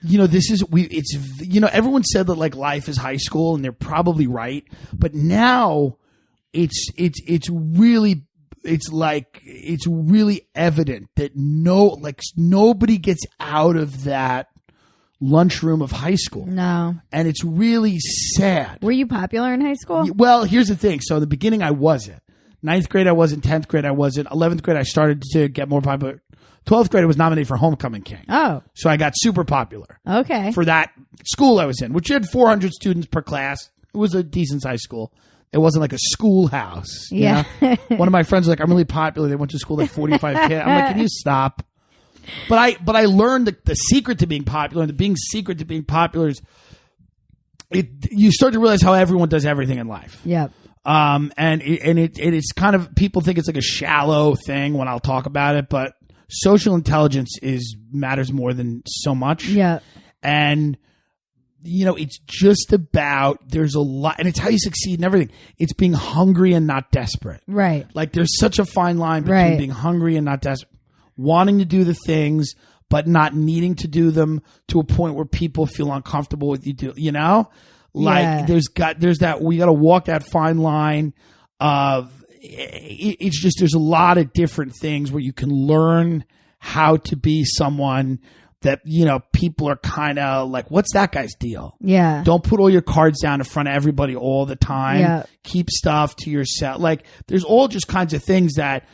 everyone said that like life is high school, and they're probably right. But now it's really evident that nobody gets out of that lunchroom of high school. No. And it's really sad. Were you popular in high school? Well, here's the thing. So in the beginning I wasn't. 9th grade I wasn't. 10th grade I wasn't. 11th grade I started to get more popular. 12th grade I was nominated for Homecoming King. Oh. So I got super popular. Okay. For that school I was in, which had 400 students per class. It was a decent sized school. It wasn't like a schoolhouse. Yeah. One of my friends was like, I'm really popular. They went to school like 45 kids. I'm like, can you stop? But I learned the secret to being popular, and the being secret to being popular is you start to realize how everyone does everything in life. Yep. It's kind of, people think it's like a shallow thing when I'll talk about it, but social intelligence matters more than so much. Yeah. And it's just about, there's a lot, and it's how you succeed in everything. It's being hungry and not desperate. Right. Like there's such a fine line between being hungry and not desperate. Wanting to do the things, but not needing to do them to a point where people feel uncomfortable with you there's that, we got to walk that fine line of, it's just, there's a lot of different things where you can learn how to be someone that, people are kind of like, what's that guy's deal? Yeah. Don't put all your cards down in front of everybody all the time. Yeah. Keep stuff to yourself. Like there's all just kinds of things that,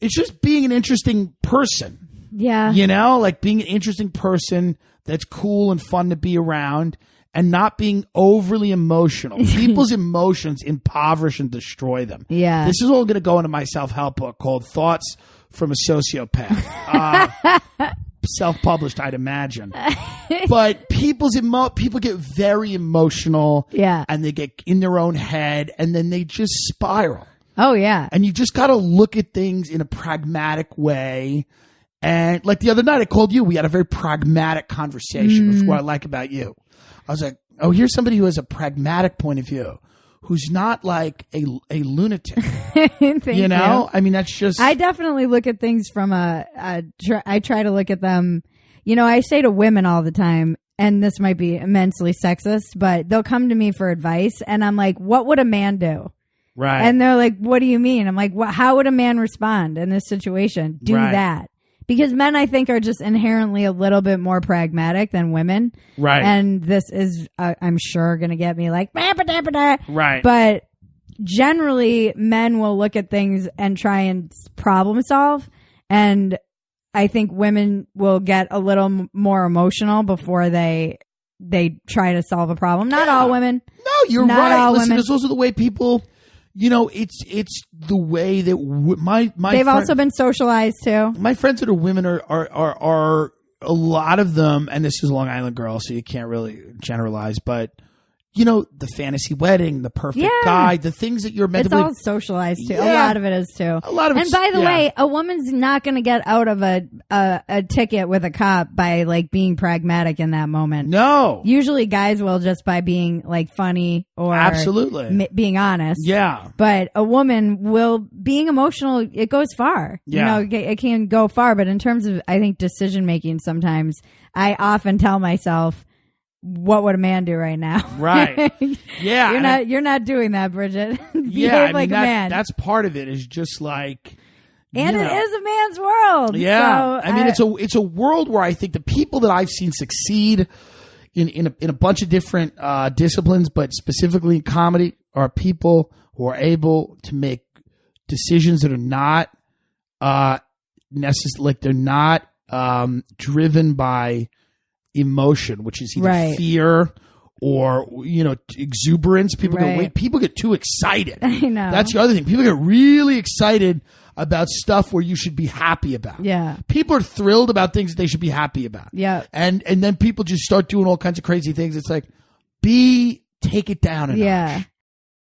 it's just being an interesting person. Yeah. Like being an interesting person that's cool and fun to be around and not being overly emotional. People's emotions impoverish and destroy them. Yeah. This is all going to go into my self-help book called Thoughts from a Sociopath. Self-published, I'd imagine. But people get very emotional. Yeah. And they get in their own head and then they just spiral. Oh, yeah. And you just got to look at things in a pragmatic way. And like the other night I called you, we had a very pragmatic conversation, which is what I like about you. I was like, oh, here's somebody who has a pragmatic point of view, who's not like a lunatic. Thank you. I mean, that's just... I definitely look at things from I try to look at them, I say to women all the time, and this might be immensely sexist, but they'll come to me for advice, and I'm like, what would a man do? Right. And they're like, what do you mean? I'm like, how would a man respond in this situation? Do that. Because men, I think, are just inherently a little bit more pragmatic than women. Right. And this is, I'm sure, going to get me like, right. But generally, men will look at things and try and problem solve. And I think women will get a little more emotional before they try to solve a problem. Not all women. No, you're Not right. all Listen, women. it's also the way people... it's the way that they've also been socialized too. My friends that are women are a lot of them, and this is Long Island girls, so you can't really generalize, but the fantasy wedding, the perfect guy, the things that you're meant to believe. It's all socialized too. A lot of it is too. A lot of it. And by the way, a woman's not going to get out of a ticket with a cop by like being pragmatic in that moment. No. Usually guys will just by being like funny or absolutely being honest. Yeah. But a woman being emotional, it goes far. Yeah. It can go far. But in terms of, I think, decision making, sometimes I often tell myself, what would a man do right now? Right. Yeah. You're not doing that, Bridget. Behave like a man. That's part of it, is just like, and it is a man's world. Yeah. So, I mean, it's a world where I think the people that I've seen succeed in a bunch of different disciplines, but specifically in comedy, are people who are able to make decisions that are not necessarily, like, they're not driven by emotion, which is either fear or exuberance. People get too excited. I know. That's the other thing. People get really excited about stuff where you should be happy about. Yeah. People are thrilled about things that they should be happy about. Yeah. And then people just start doing all kinds of crazy things. It's like, take it down a notch.